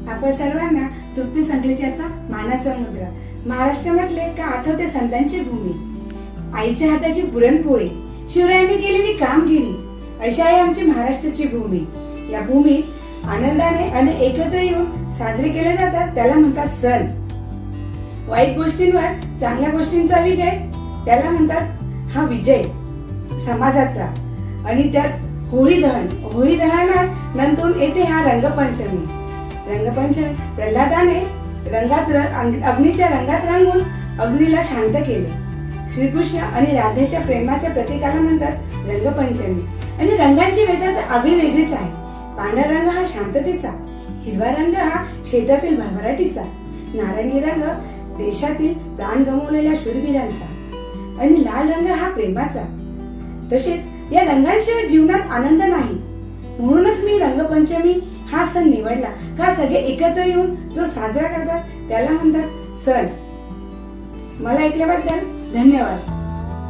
आपण सर्वांना तृप्ती संकलेच्याचा मानाचा मुद्रा. महाराष्ट्र म्हटले का आठवते संतांची भूमी, आईच्या हाताची पुरणपोळी, शिवरायांनी केलेली कामगिरी, अशी आहे आमची महाराष्ट्राची भूमी. या भूमीत आनंदाने आणि एकत्र येऊन साजरे केले जातात त्याला म्हणतात सण. वाईट गोष्टींवर चांगल्या गोष्टींचा विजय, त्याला म्हणतात हा विजय समाजाचा. आणि त्यात होळी दहनात नंतर येते हा रंगपंचमी. प्रल्हादाने अग्नीच्या रंगात रंगून अग्नीला शांत केले. श्रीकृष्ण आणि राधेच्या प्रेमाच्या प्रतीकाला म्हणतात रंगपंचमी. आणि रंगांची वेगळी आगळी वेगळीच आहे. पांढरा रंग हा शांततेचा, हिरवा रंग हा शेतातील भरभराटीचा, नारंगी रंग देशातील प्राण गमावलेल्या शूरवीरांचा, आणि लाल रंग हा प्रेमाचा. तसेच या रंगांशिवाय जीवनात आनंद नाही. म्हणूनच मी रंगपंचमी हा सण निवडला, का सगळे एकत्र येऊन जो साजरा करतात त्याला म्हणतात सण. मला ऐकल्याबद्दल धन्यवाद.